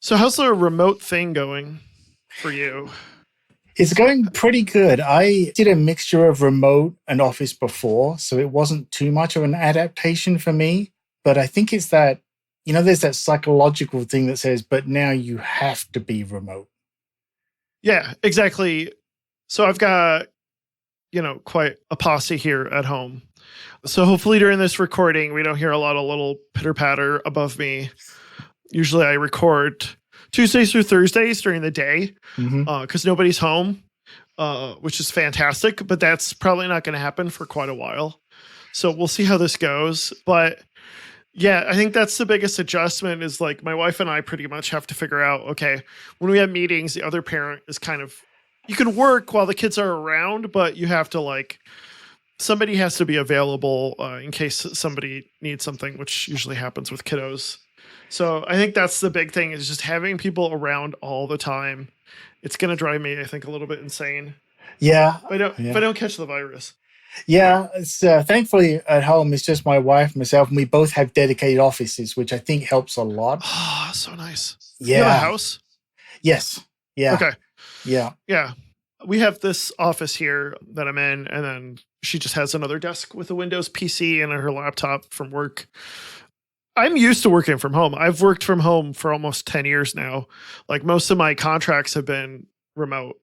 So how's the remote thing going for you? It's going pretty good. I did a mixture of remote and office before, so it wasn't too much of an adaptation for me. But I think it's that, there's that psychological thing that says, but now you have to be remote. Yeah, exactly. So I've got, quite a posse here at home. So hopefully during this recording, we don't hear a lot of little pitter patter above me. Usually I record Tuesdays through Thursdays during the day because nobody's home, which is fantastic. But that's probably not going to happen for quite a while. So we'll see how this goes. But yeah, I think that's the biggest adjustment is like my wife and I pretty much have to figure out, okay, when we have meetings, the other parent is kind of, you can work while the kids are around, but you have to somebody has to be available in case somebody needs something, which usually happens with kiddos. So I think that's the big thing is just having people around all the time. It's going to drive me, I think, a little bit insane. Yeah. If I don't catch the virus. Yeah. It's, thankfully at home, it's just my wife, myself, and we both have dedicated offices, which I think helps a lot. Oh, so nice. Yeah. You have a house? Yes. Yeah. Okay. Yeah. Yeah. We have this office here that I'm in, and then she just has another desk with a Windows PC and her laptop from work. I'm used to working from home. I've worked from home for almost 10 years now. Like most of my contracts have been remote.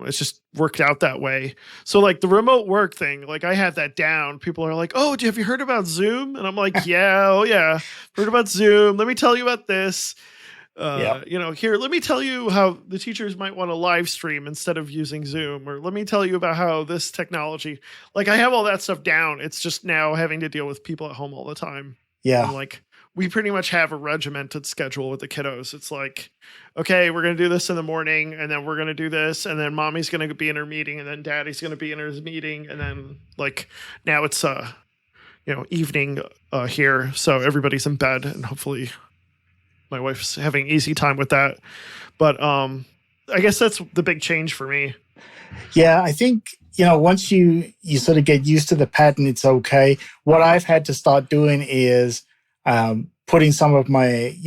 It's just worked out that way. So like the remote work thing, like I had that down. People are like, oh, have you heard about Zoom? And I'm like, yeah, oh yeah, heard about Zoom. Let me tell you about this. Here, let me tell you how the teachers might want to live stream instead of using Zoom, or let me tell you about how this technology, like I have all that stuff down. It's just now having to deal with people at home all the time. Yeah. And like we pretty much have a regimented schedule with the kiddos. It's like, okay, we're going to do this in the morning and then we're going to do this. And then mommy's going to be in her meeting and then daddy's going to be in his meeting. And then like now it's, evening here. So everybody's in bed and hopefully my wife's having easy time with that. But I guess that's the big change for me. Yeah, I think, once you sort of get used to the pattern, it's okay. What I've had to start doing is putting some of my,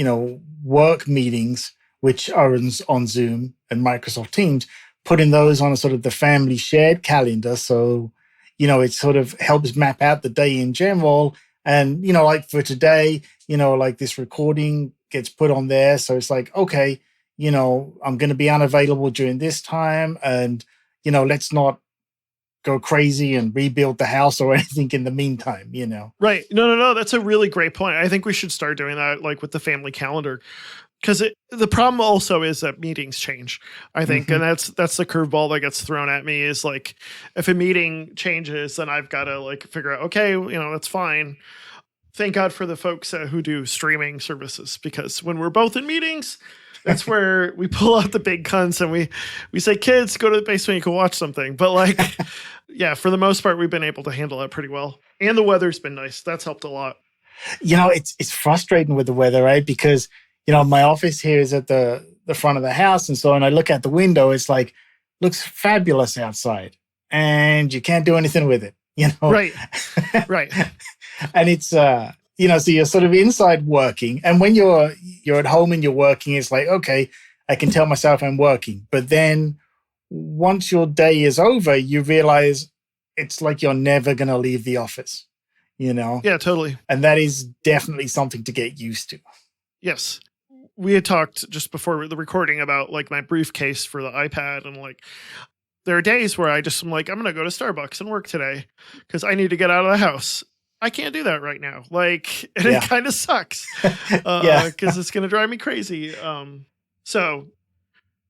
work meetings, which are on Zoom and Microsoft Teams, putting those on a sort of the family shared calendar. So, it sort of helps map out the day in general. And, like for today, like this recording gets put on there. So it's like, okay, I'm going to be unavailable during this time. And, let's not go crazy and rebuild the house or anything in the meantime, Right. No. That's a really great point. I think we should start doing that like with the family calendar. Because the problem also is that meetings change, I think. And that's the curveball that gets thrown at me is like, if a meeting changes, then I've got to like figure out, okay, that's fine. Thank God for the folks who do streaming services, because when we're both in meetings, that's where we pull out the big guns and we say, kids, go to the basement, you can watch something. But like, yeah, for the most part, we've been able to handle that pretty well. And the weather's been nice. That's helped a lot. It's frustrating with the weather, right? Because, my office here is at the front of the house. And so when I look out the window, it's like, looks fabulous outside and you can't do anything with it, Right. And it's, so you're sort of inside working. And when you're at home and you're working, it's like, okay, I can tell myself I'm working. But then once your day is over, you realize it's like you're never going to leave the office, Yeah, totally. And that is definitely something to get used to. Yes. We had talked just before the recording about like my briefcase for the iPad, and like there are days where I'm like, I'm going to go to Starbucks and work today because I need to get out of the house. I can't do that right now. Like, and it kind of sucks because it's going to drive me crazy. So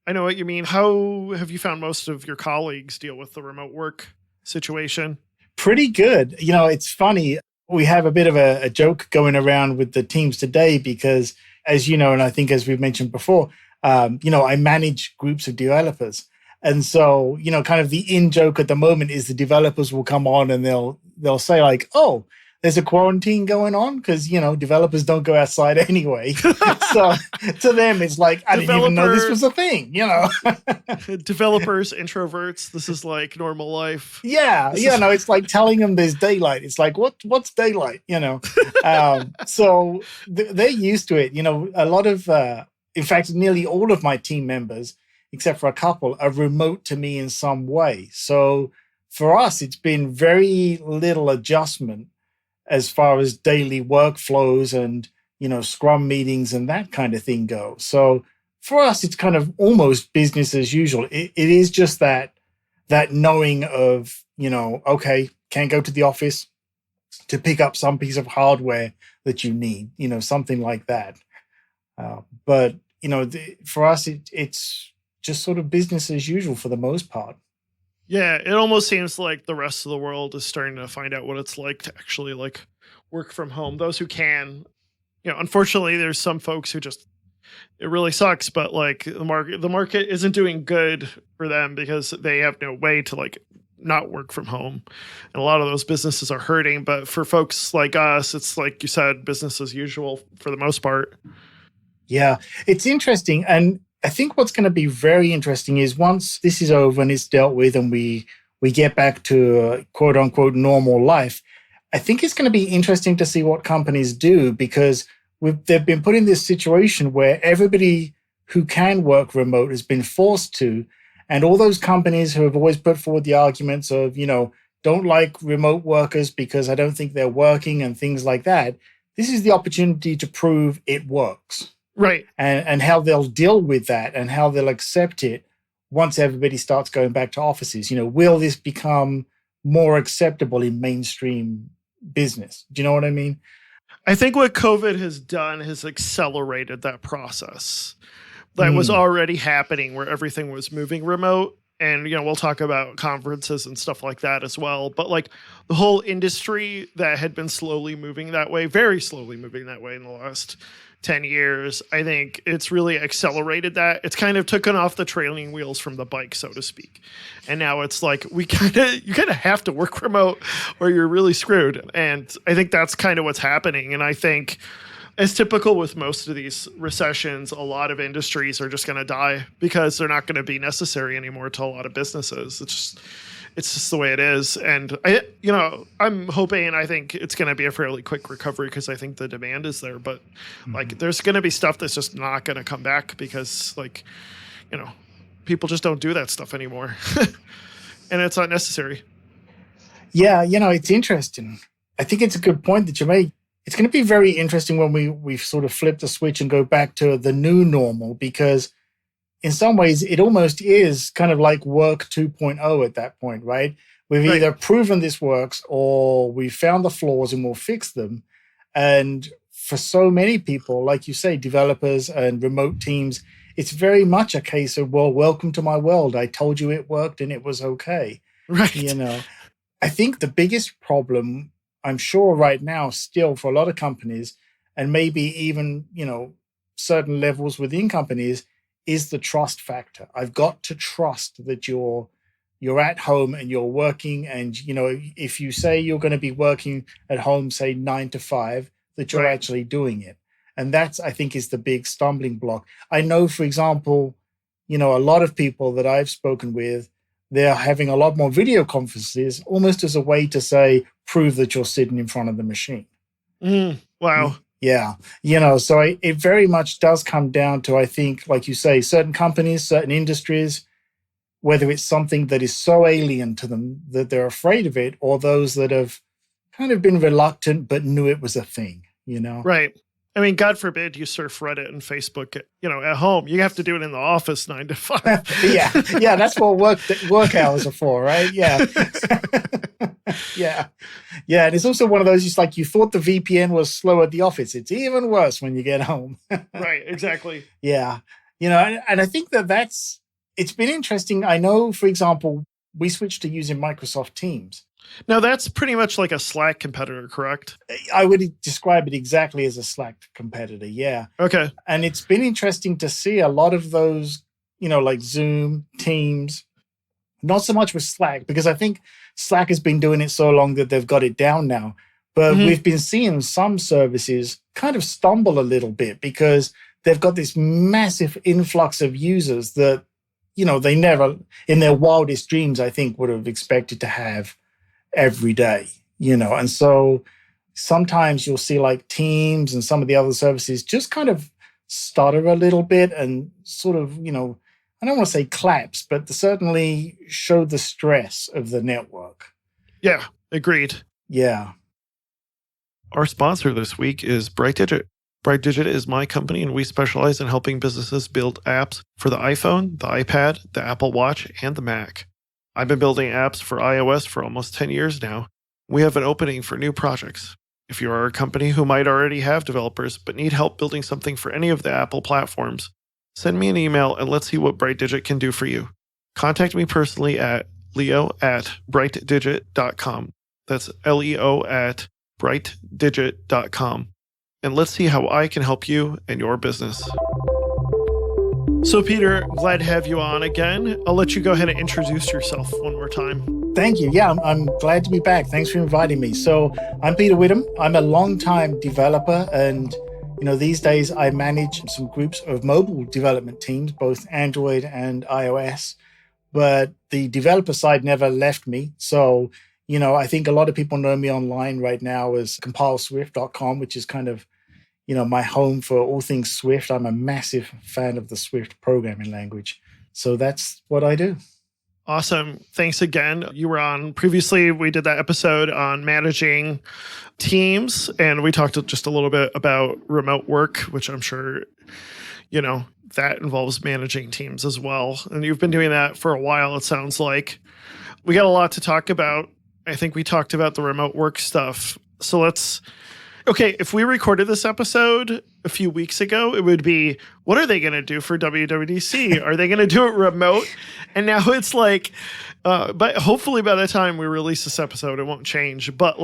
I know what you mean. How have you found most of your colleagues deal with the remote work situation? Pretty good. It's funny. We have a bit of a joke going around with the teams today because, as you know, and I think as we've mentioned before, I manage groups of developers. And so, kind of the in-joke at the moment is the developers will come on and they'll say like, oh, there's a quarantine going on because, developers don't go outside anyway. So to them, it's like, I didn't even know this was a thing, Developers, introverts, this is like normal life. Yeah. It's like telling them there's daylight. It's like, what's daylight, So they're used to it. A lot of in fact, nearly all of my team members, except for a couple, are remote to me in some way. So for us, it's been very little adjustment as far as daily workflows and, Scrum meetings and that kind of thing go. So for us, it's kind of almost business as usual. It is just that knowing of, okay, can't go to the office to pick up some piece of hardware that you need, something like that. But, for us, it's just sort of business as usual for the most part. Yeah, it almost seems like the rest of the world is starting to find out what it's like to actually like work from home. Those who can, unfortunately, there's some folks who just it really sucks, but like the market isn't doing good for them because they have no way to like not work from home, and a lot of those businesses are hurting. But for folks like us, it's like you said, business as usual for the most part. Yeah, it's interesting. And I think what's going to be very interesting is once this is over and it's dealt with and we get back to quote unquote normal life, I think it's going to be interesting to see what companies do, because they've been put in this situation where everybody who can work remote has been forced to. And all those companies who have always put forward the arguments of, don't like remote workers because I don't think they're working and things like that. This is the opportunity to prove it works. Right. And how they'll deal with that and how they'll accept it once everybody starts going back to offices. Will this become more acceptable in mainstream business? Do you know what I mean? I think what COVID has done has accelerated that process that was already happening where everything was moving remote. And, we'll talk about conferences and stuff like that as well. But like the whole industry that had been slowly moving that way, very slowly moving that way in the last 10 years, I think it's really accelerated that. It's kind of taken off the trailing wheels from the bike, so to speak. And now it's like you kind of have to work remote or you're really screwed. And I think that's kind of what's happening. And I think, as typical with most of these recessions, a lot of industries are just going to die because they're not going to be necessary anymore to a lot of businesses. It's just the way it is. And I'm hoping, and I think it's going to be a fairly quick recovery because I think the demand is there, but like there's going to be stuff that's just not going to come back because people just don't do that stuff anymore. And it's not necessary. Yeah. It's interesting. I think it's a good point that you made. It's going to be very interesting when we sort of flip the switch and go back to the new normal, because in some ways it almost is kind of like work 2.0 at that point, right? We've either proven this works or we've found the flaws and we'll fix them. And for so many people, like you say, developers and remote teams, it's very much a case of, well, welcome to my world. I told you it worked and it was okay. Right. I think the biggest problem, I'm sure right now, still for a lot of companies, and maybe even, certain levels within companies, is the trust factor. I've got to trust that you're at home and you're working. And, if you say you're going to be working at home, say 9 to 5, that you're actually doing it. And that's, I think, is the big stumbling block. I know, for example, a lot of people that I've spoken with, they're having a lot more video conferences almost as a way to say, prove that you're sitting in front of the machine. Wow. Yeah. So it very much does come down to, I think, like you say, certain companies, certain industries, whether it's something that is so alien to them that they're afraid of it, or those that have kind of been reluctant but knew it was a thing, Right. I mean, God forbid you surf Reddit and Facebook, at home. You have to do it in the office 9 to 5. Yeah. That's what work hours are for, right? Yeah. Yeah. And it's also one of those, it's like you thought the VPN was slow at the office. It's even worse when you get home. Right. Exactly. Yeah. And I think it's been interesting. I know, for example, we switched to using Microsoft Teams. Now, that's pretty much like a Slack competitor, correct? I would describe it exactly as a Slack competitor, yeah. Okay. And it's been interesting to see a lot of those, like Zoom, Teams, not so much with Slack, because I think Slack has been doing it so long that they've got it down now. But we've been seeing some services kind of stumble a little bit because they've got this massive influx of users that, they never, in their wildest dreams, I think, would have expected to have every day, and so sometimes you'll see like Teams and some of the other services just kind of stutter a little bit and sort of, I don't want to say collapse, but certainly show the stress of the network. Yeah, agreed. Yeah. Our sponsor this week is BrightDigit. BrightDigit is my company, and we specialize in helping businesses build apps for the iPhone, the iPad, the Apple Watch, and the Mac. I've been building apps for iOS for almost 10 years now. We have an opening for new projects. If you are a company who might already have developers but need help building something for any of the Apple platforms, send me an email and let's see what BrightDigit can do for you. Contact me personally at leo@brightdigit.com. That's leo@brightdigit.com. And let's see how I can help you and your business. So, Peter, glad to have you on again. I'll let you go ahead and introduce yourself one more time. Thank you. Yeah, I'm glad to be back. Thanks for inviting me. So I'm Peter Witham. I'm a longtime developer, and these days I manage some groups of mobile development teams, both Android and iOS. But the developer side never left me. So, I think a lot of people know me online right now as compileswift.com, which is kind of my home for all things Swift. I'm a massive fan of the Swift programming language. So that's what I do. Awesome. Thanks again. You were on previously. We did that episode on managing teams, and we talked just a little bit about remote work, which I'm sure, that involves managing teams as well. And you've been doing that for a while, it sounds like. We got a lot to talk about. I think we talked about the remote work stuff. So okay, if we recorded this episode a few weeks ago, it would be, what are they going to do for WWDC? Are they going to do it remote? And now it's like, but hopefully by the time we release this episode, it won't change. But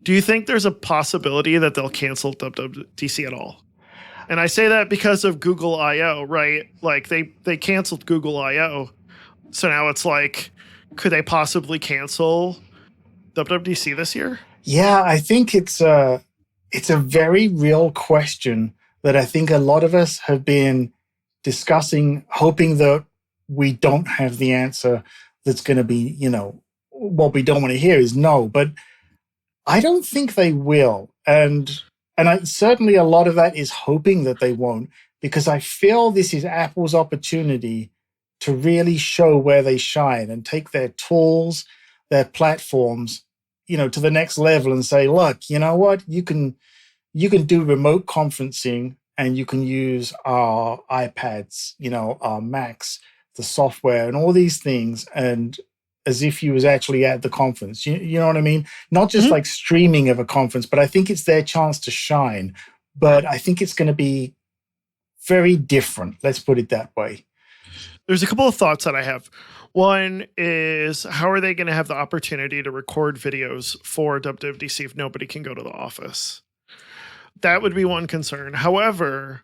do you think there's a possibility that they'll cancel WWDC at all? And I say that because of Google I/O, right? They canceled Google I/O. So now it's could they possibly cancel WWDC this year? Yeah, I think it's a very real question that I think a lot of us have been discussing, hoping that we don't have the answer that's going to be, what we don't want to hear is no. But I don't think they will. And certainly a lot of that is hoping that they won't, because I feel this is Apple's opportunity to really show where they shine and take their tools, their platforms, to the next level and say, look, you know what? You can do remote conferencing and you can use our iPads, our Macs, the software and all these things. And as if you was actually at the conference, you know what I mean? Not just like streaming of a conference, but I think it's their chance to shine. But I think it's going to be very different. Let's put it that way. There's a couple of thoughts that I have. One is, how are they going to have the opportunity to record videos for WWDC if nobody can go to the office? That would be one concern. However,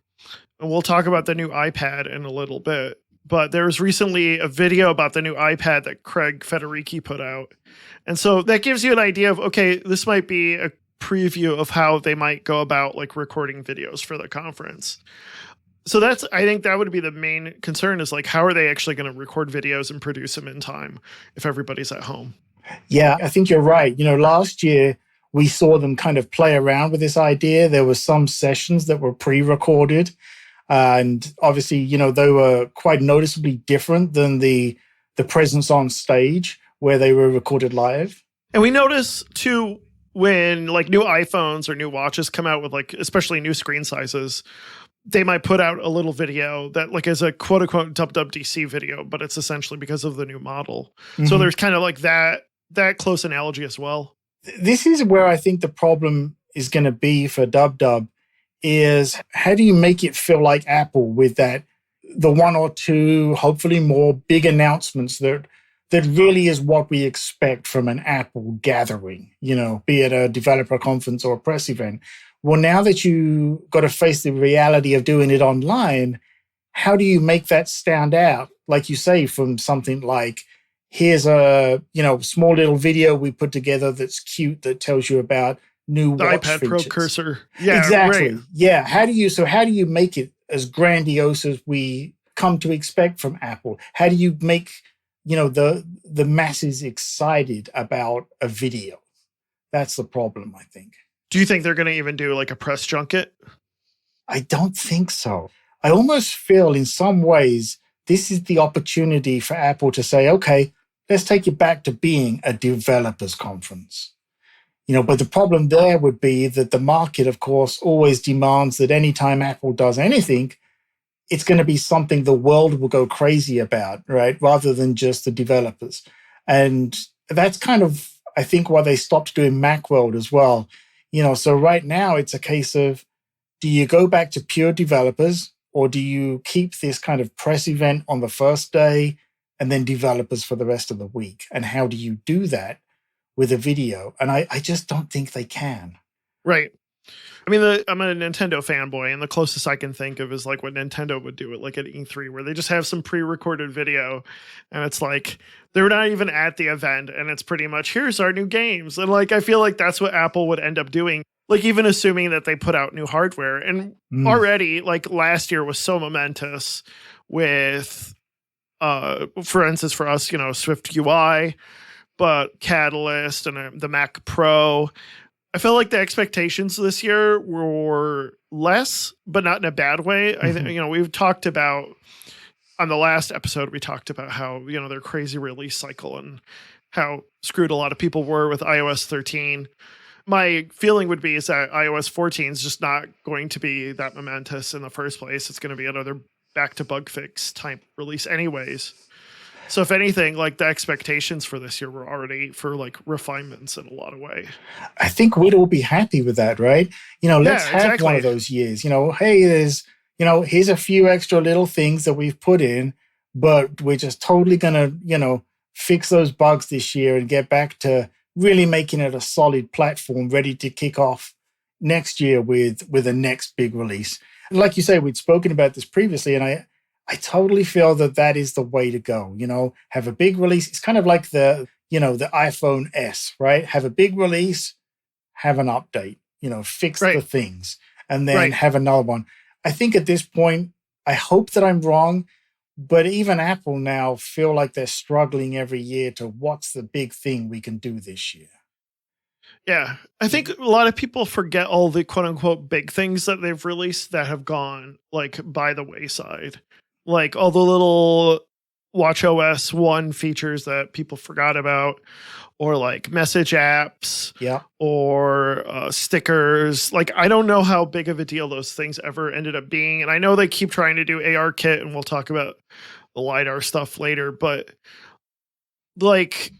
and we'll talk about the new iPad in a little bit, but there was recently a video about the new iPad that Craig Federighi put out. And so that gives you an idea of, okay, this might be a preview of how they might go about recording videos for the conference. So I think that would be the main concern is how are they actually going to record videos and produce them in time if everybody's at home? Yeah, I think you're right. Last year we saw them kind of play around with this idea. There were some sessions that were pre-recorded. And obviously, they were quite noticeably different than the presence on stage where they were recorded live. And we notice too, when new iPhones or new watches come out with especially new screen sizes, they might put out a little video that is a quote unquote WWDC video, but it's essentially because of the new model. Mm-hmm. So there's kind of that close analogy as well. This is where I think the problem is going to be for DubDub is how do you make it feel like Apple with the one or two, hopefully more big announcements that really is what we expect from an Apple gathering, be it a developer conference or a press event. Well, now that you got to face the reality of doing it online, how do you make that stand out? Like you say, from something like, here's a small little video we put together that's cute that tells you about new watch iPad features. Pro cursor. Yeah, exactly. Right. Yeah. How do you make it as grandiose as we come to expect from Apple? How do you make the masses excited about a video? That's the problem, I think. Do you think they're going to even do a press junket? I don't think so. I almost feel in some ways this is the opportunity for Apple to say, okay, let's take it back to being a developers conference. But the problem there would be that the market, of course, always demands that anytime Apple does anything, it's going to be something the world will go crazy about, right? Rather than just the developers. And that's kind of, I think, why they stopped doing Macworld as well. So right now it's a case of, do you go back to pure developers, or do you keep this kind of press event on the first day and then developers for the rest of the week? And how do you do that with a video? And I just don't think they can. Right. I mean, I'm a Nintendo fanboy, and the closest I can think of is like what Nintendo would do it like at E3, where they just have some pre-recorded video, and it's like they're not even at the event, and it's pretty much, here's our new games. And like, I feel like that's what Apple would end up doing, like even assuming that they put out new hardware. And already, like last year was so momentous with, for instance, for us, Swift UI, but Catalyst and the Mac Pro. I feel like the expectations this year were less, but not in a bad way. I think, we've talked about on the last episode, we talked about how, their crazy release cycle and how screwed a lot of people were with iOS 13. My feeling would be is that iOS 14 is just not going to be that momentous in the first place. It's going to be another back to bug fix type release anyways. So if anything, like the expectations for this year were already for like refinements in a lot of way. I think we'd all be happy with that, right? Let's have one of those years. Hey, there's, here's a few extra little things that we've put in, but we're just totally going to, fix those bugs this year and get back to really making it a solid platform ready to kick off next year with a next big release. And like you say, we'd spoken about this previously, and I totally feel that is the way to go. Have a big release. It's kind of like the iPhone S, right? Have a big release, have an update, fix the things, and then have another one. I think at this point, I hope that I'm wrong, but even Apple now feel like they're struggling every year to what's the big thing we can do this year. Yeah, I think a lot of people forget all the quote unquote big things that they've released that have gone like by the wayside. Like all the little watchOS 1 features that people forgot about, or like message apps, or stickers. Like, I don't know how big of a deal those things ever ended up being. And I know they keep trying to do ARKit, and we'll talk about the LiDAR stuff later, but like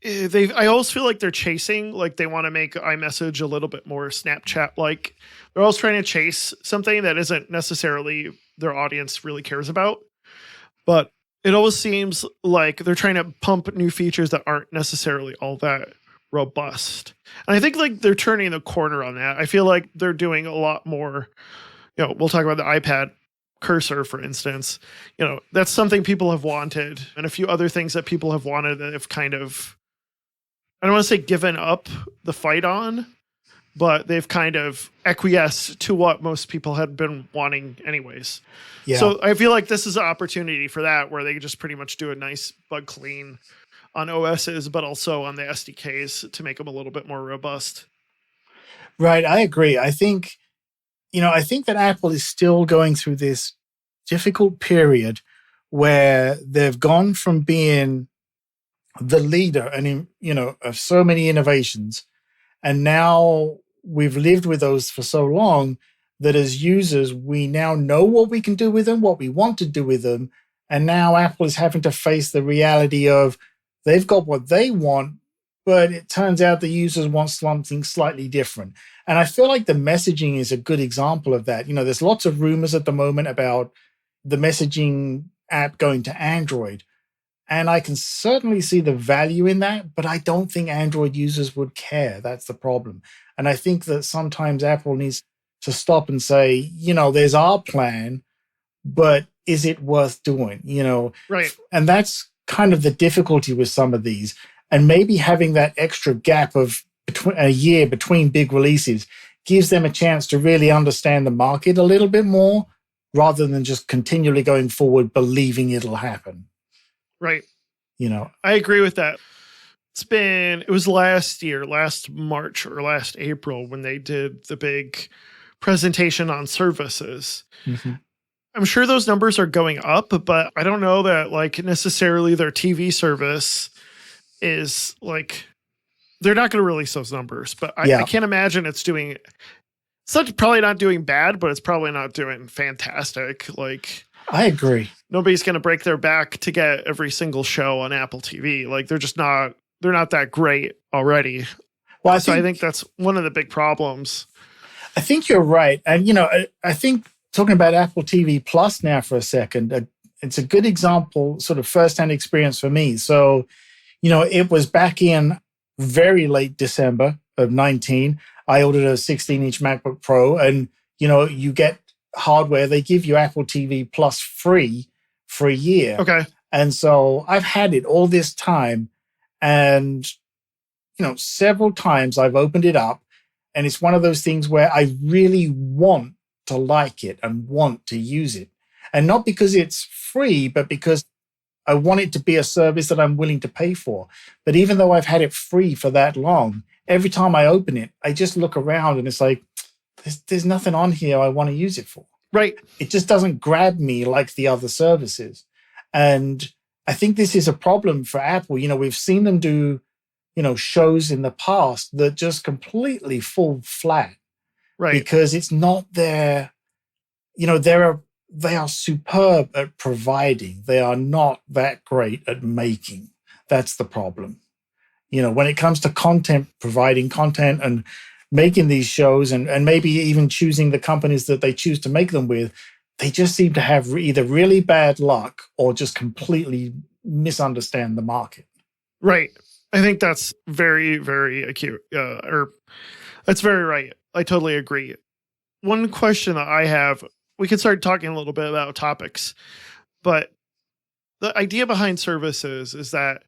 I always feel like they're chasing, like they want to make iMessage a little bit more Snapchat like. They're always trying to chase something that isn't necessarily their audience really cares about. But it always seems like they're trying to pump new features that aren't necessarily all that robust. And I think like they're turning the corner on that. I feel like they're doing a lot more, we'll talk about the iPad cursor, for instance. That's something people have wanted, and a few other things that people have wanted that have kind of, I don't want to say given up the fight on, but they've kind of acquiesced to what most people had been wanting anyways. Yeah. So I feel like this is an opportunity for that, where they just pretty much do a nice bug clean on OSs, but also on the SDKs to make them a little bit more robust. Right. I agree. I think that Apple is still going through this difficult period where they've gone from being the leader and, of so many innovations, and now we've lived with those for so long that as users, we now know what we can do with them, what we want to do with them. And now Apple is having to face the reality of they've got what they want, but it turns out the users want something slightly different. And I feel like the messaging is a good example of that. There's lots of rumors at the moment about the messaging app going to Android. And I can certainly see the value in that, but I don't think Android users would care. That's the problem. And I think that sometimes Apple needs to stop and say, there's our plan, but is it worth doing? Right. And that's kind of the difficulty with some of these. And maybe having that extra gap of a year between big releases gives them a chance to really understand the market a little bit more, rather than just continually going forward believing it'll happen. Right. I agree with that. It was last March or last April when they did the big presentation on services. Mm-hmm. I'm sure those numbers are going up, but I don't know that like necessarily their TV service is like, they're not going to release those numbers, but I can't imagine it's doing, it's probably not doing bad, but it's probably not doing fantastic. Like, I agree. Nobody's going to break their back to get every single show on Apple TV. Like they're not that great already. Well, I think that's one of the big problems. I think you're right. And, I think talking about Apple TV Plus now for a second, it's a good example, sort of firsthand experience for me. So, it was back in very late December of 19. I ordered a 16-inch MacBook Pro, and, you get hardware. They give you Apple TV Plus free for a year. Okay. And so I've had it all this time. And, several times I've opened it up, and it's one of those things where I really want to like it and want to use it. And not because it's free, but because I want it to be a service that I'm willing to pay for. But even though I've had it free for that long, every time I open it, I just look around and it's like, there's nothing on here I want to use it for. Right. It just doesn't grab me like the other services. And I think this is a problem for Apple. We've seen them do, shows in the past that just completely fall flat. Right. Because it's not their, they are superb at providing. They are not that great at making. That's the problem. When it comes to content, providing content and making these shows and maybe even choosing the companies that they choose to make them with, they just seem to have either really bad luck or just completely misunderstand the market. Right. I think that's very, very acute. That's very right. I totally agree. One question that I have, we can start talking a little bit about topics, but the idea behind services is that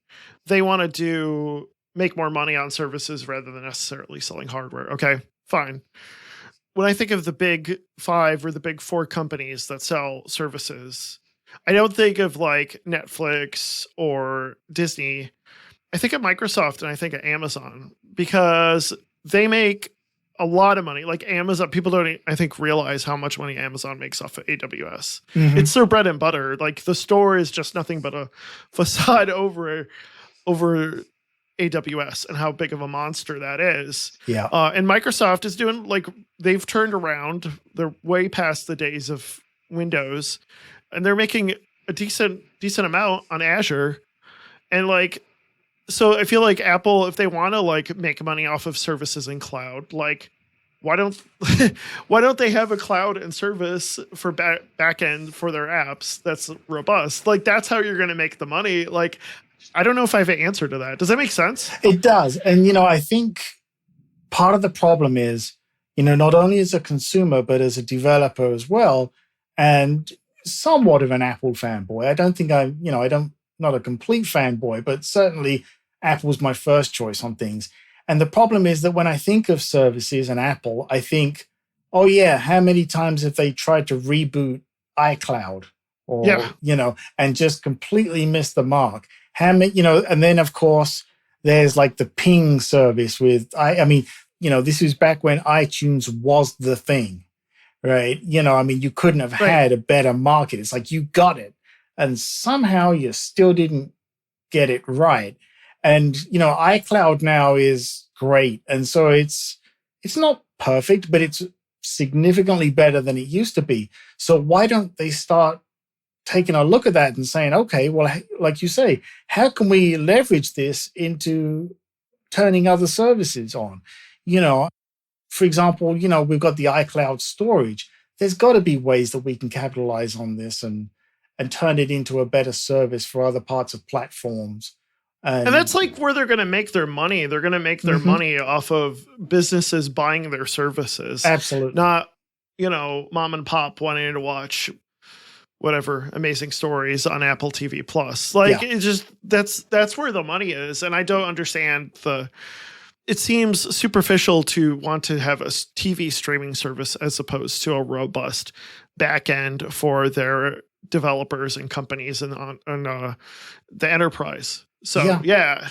they want to make more money on services rather than necessarily selling hardware. Okay, fine. When I think of the big 5 or the big 4 companies that sell services, I don't think of like Netflix or Disney. I think of Microsoft and I think of Amazon because they make a lot of money. Like Amazon, people don't, I think, realize how much money Amazon makes off of AWS. Mm-hmm. It's their bread and butter. Like the store is just nothing but a facade over AWS and how big of a monster that is. Yeah. And Microsoft is doing like, they've turned around. They're way past the days of Windows and they're making a decent amount on Azure. And like, so I feel like Apple, if they want to like make money off of services in cloud, like why don't they have a cloud and service for back end for their apps that's robust? Like that's how you're going to make the money. Like, I don't know if I have an answer to that. Does that make sense? It does. And, I think part of the problem is, not only as a consumer, but as a developer as well, and somewhat of an Apple fanboy. I don't think not a complete fanboy, but certainly Apple's my first choice on things. And the problem is that when I think of services and Apple, I think, oh yeah, how many times have they tried to reboot iCloud or, and just completely missed the mark? How many, and then of course there's like the ping service with, this is back when iTunes was the thing, right? You couldn't have had a better market. It's like you got it. And somehow you still didn't get it right. And, iCloud now is great. And so it's not perfect, but it's significantly better than it used to be. So why don't they start taking a look at that and saying, okay, well, like you say, how can we leverage this into turning other services on? For example, we've got the iCloud storage. There's got to be ways that we can capitalize on this and turn it into a better service for other parts of platforms. And that's like where they're going to make their money. They're going to make their money off of businesses buying their services. Absolutely. Not, mom and pop wanting to watch whatever amazing stories on Apple TV Plus. It's just, that's where the money is. And I don't understand it seems superficial to want to have a TV streaming service as opposed to a robust back end for their developers and companies and on the enterprise. So, I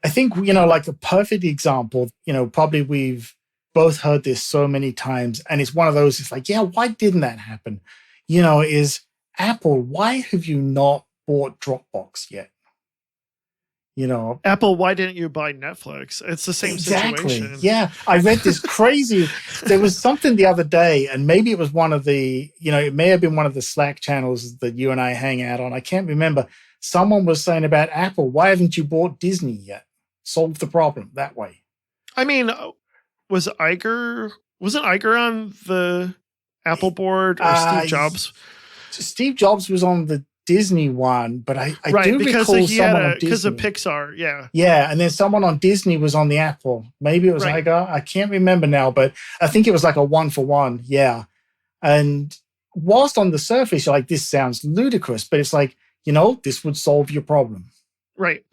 think, like a perfect example, probably we've both heard this so many times. And it's one of those, it's like, yeah, why didn't that happen? Is Apple, why have you not bought Dropbox yet? Apple, why didn't you buy Netflix? It's the same situation. Yeah. I read this crazy, there was something the other day, and maybe it was one of the, it may have been one of the Slack channels that you and I hang out on. I can't remember. Someone was saying about Apple, why haven't you bought Disney yet? Solve the problem that way. I mean, wasn't Iger on the Apple board, or Steve Jobs? Steve Jobs was on the Disney one, but I do recall someone on Disney. Because of Pixar, yeah. Yeah, and then someone on Disney was on the Apple. Maybe it was Iger. I can't remember now, but I think it was like a 1-for-1, yeah. And whilst on the surface, you're like, this sounds ludicrous, but it's like, this would solve your problem. Right.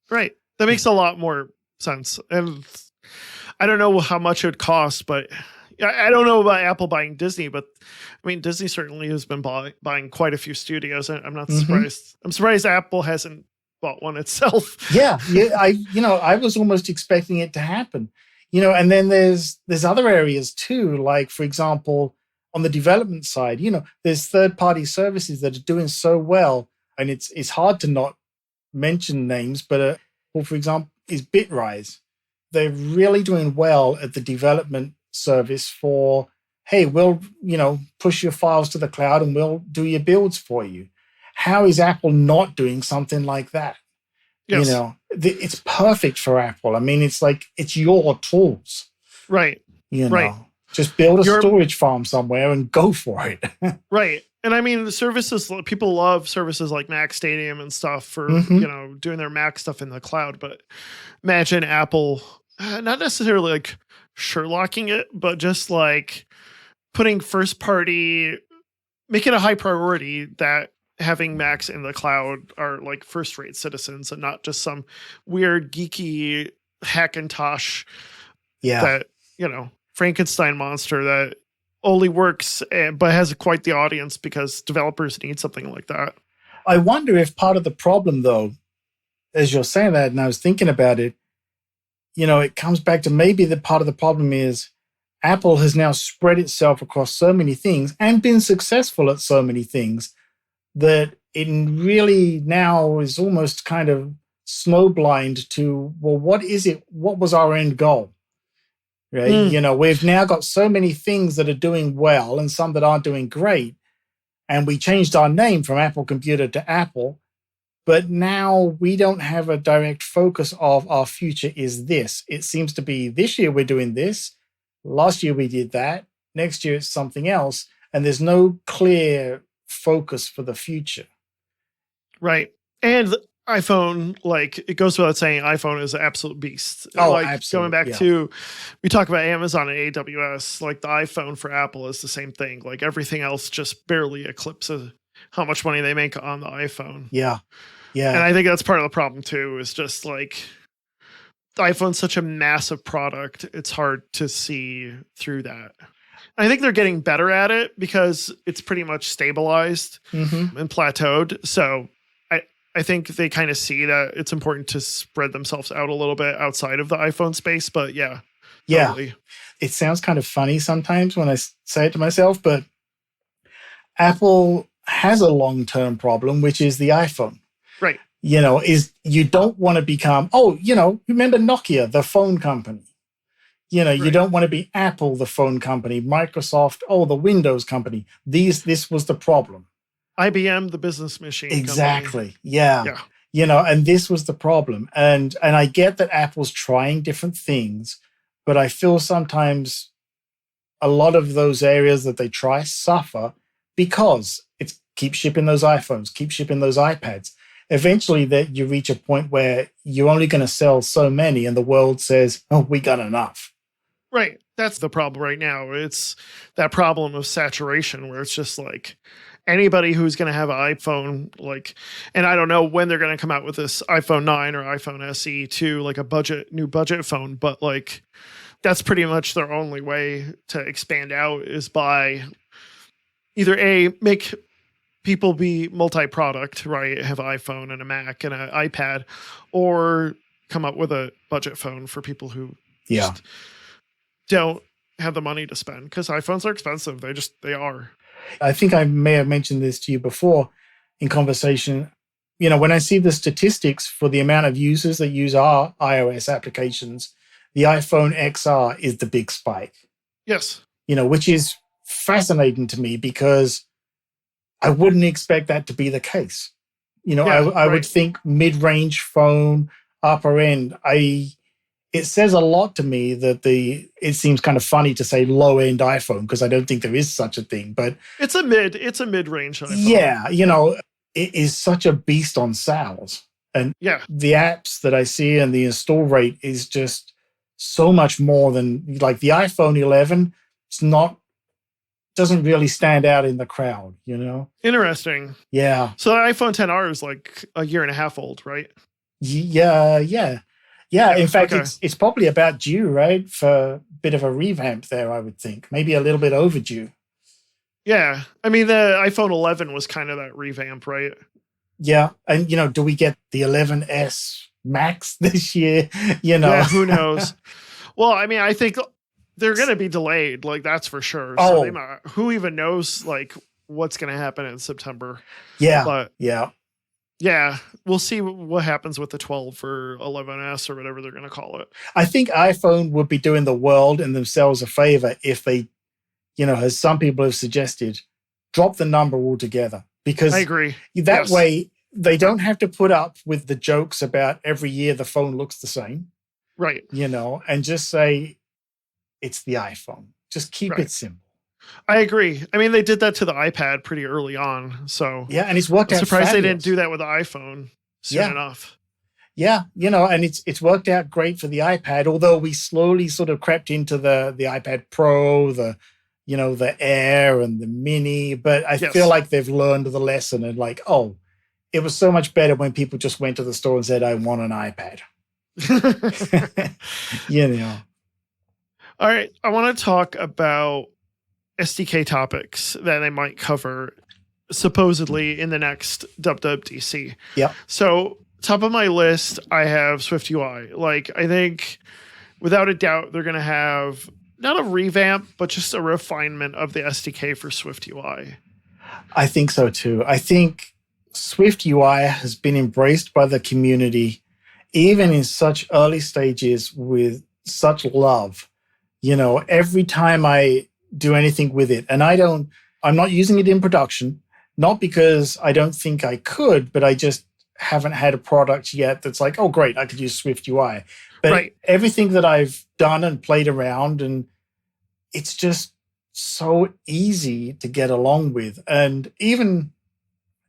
That makes a lot more sense. And I don't know how much it would cost, but I don't know about Apple buying Disney, but I mean, Disney certainly has been buying quite a few studios. I'm not surprised. I'm surprised Apple hasn't bought one itself. Yeah. I was almost expecting it to happen, and then there's other areas too. Like, for example, on the development side, there's third-party services that are doing so well, and it's hard to not mention names, but for example, is Bitrise. They're really doing well at the development service for, hey, we'll, push your files to the cloud and we'll do your builds for you. How is Apple not doing something like that? Yes. It's perfect for Apple. I mean, it's like, it's your tools. Right. Right. Just build a storage farm somewhere and go for it. Right. And I mean, the services, people love services like Mac Stadium and stuff for, doing their Mac stuff in the cloud. But imagine Apple, not necessarily like Sherlocking it, but just like putting first party, make it a high priority that having Macs in the cloud are like first rate citizens and not just some weird geeky Hackintosh that, Frankenstein monster that only works but has quite the audience because developers need something like that. I wonder if part of the problem, though, as you're saying that, and I was thinking about it, it comes back to maybe the part of the problem is Apple has now spread itself across so many things and been successful at so many things that it really now is almost kind of snowblind to, well, what is it? What was our end goal? Right? We've now got so many things that are doing well and some that aren't doing great. And we changed our name from Apple Computer to Apple. But now we don't have a direct focus of our future is this. It seems to be this year we're doing this. Last year we did that. Next year it's something else. And there's no clear focus for the future. Right. And the iPhone, like, it goes without saying, iPhone is an absolute beast. Oh, like, absolutely. Going back to, we talk about Amazon and AWS, like the iPhone for Apple is the same thing. Like everything else just barely eclipses how much money they make on the iPhone. Yeah. And I think that's part of the problem too, is just like the iPhone's such a massive product. It's hard to see through that. I think they're getting better at it because it's pretty much stabilized and plateaued. So I think they kind of see that it's important to spread themselves out a little bit outside of the iPhone space. But yeah. Totally. It sounds kind of funny sometimes when I say it to myself, but Apple has a long-term problem, which is the iPhone. Right. Is you don't want to become, remember Nokia, the phone company. You don't want to be Apple, the phone company, Microsoft, the Windows company. This was the problem. IBM, the business machine. Exactly. Yeah. And this was the problem. And I get that Apple's trying different things, but I feel sometimes a lot of those areas that they try suffer because it's keep shipping those iPhones, keep shipping those iPads. Eventually that you reach a point where you're only going to sell so many and the world says, we got enough. Right. That's the problem right now. It's that problem of saturation where it's just like anybody who's going to have an iPhone, like, and I don't know when they're going to come out with this iPhone 9 or iPhone SE 2, like a new budget phone, but like that's pretty much their only way to expand out is by either make people be multi-product, right? Have an iPhone and a Mac and an iPad, or come up with a budget phone for people who just don't have the money to spend because iPhones are expensive. They are. I think I may have mentioned this to you before in conversation. When I see the statistics for the amount of users that use our iOS applications, the iPhone XR is the big spike. Yes. Which is fascinating to me because I wouldn't expect that to be the case. I would think mid-range phone, upper end. It says a lot to me that it seems kind of funny to say low-end iPhone because I don't think there is such a thing. But it's a mid-range iPhone. Yeah, it is such a beast on sales. And the apps that I see and the install rate is just so much more than like the iPhone 11. Doesn't really stand out in the crowd, Interesting. Yeah. So the iPhone XR is like a year and a half old, right? Yeah. In fact, it's probably about due, right? For a bit of a revamp there, I would think. Maybe a little bit overdue. Yeah. I mean, the iPhone 11 was kind of that revamp, right? Yeah. And, do we get the 11S Max this year? Yeah, who knows? Well, I mean, I think they're going to be delayed. Like, that's for sure. So who even knows, like, what's going to happen in September? Yeah. But yeah, we'll see what happens with the 12 or 11S or whatever they're going to call it. I think iPhone would be doing the world and themselves a favor if they, as some people have suggested, drop the number altogether. Because I agree. That way, they don't have to put up with the jokes about every year the phone looks the same. Right. And just say it's the iPhone. Just keep it simple. I agree. I mean, they did that to the iPad pretty early on. So yeah, and it's worked out. I'm surprised they didn't do that with the iPhone soon enough. Yeah, and it's worked out great for the iPad, although we slowly sort of crept into the iPad Pro, the Air and the Mini, but I feel like they've learned the lesson and like, it was so much better when people just went to the store and said, I want an iPad. All right. I want to talk about SDK topics that they might cover supposedly in the next WWDC. Yeah. So top of my list, I have SwiftUI. Like, I think without a doubt, they're going to have not a revamp, but just a refinement of the SDK for SwiftUI. I think so too. I think SwiftUI has been embraced by the community, even in such early stages with such love. Every time I do anything with it, and I'm not using it in production, not because I don't think I could, but I just haven't had a product yet that's like, oh, great, I could use SwiftUI. But everything that I've done and played around, and it's just so easy to get along with. And even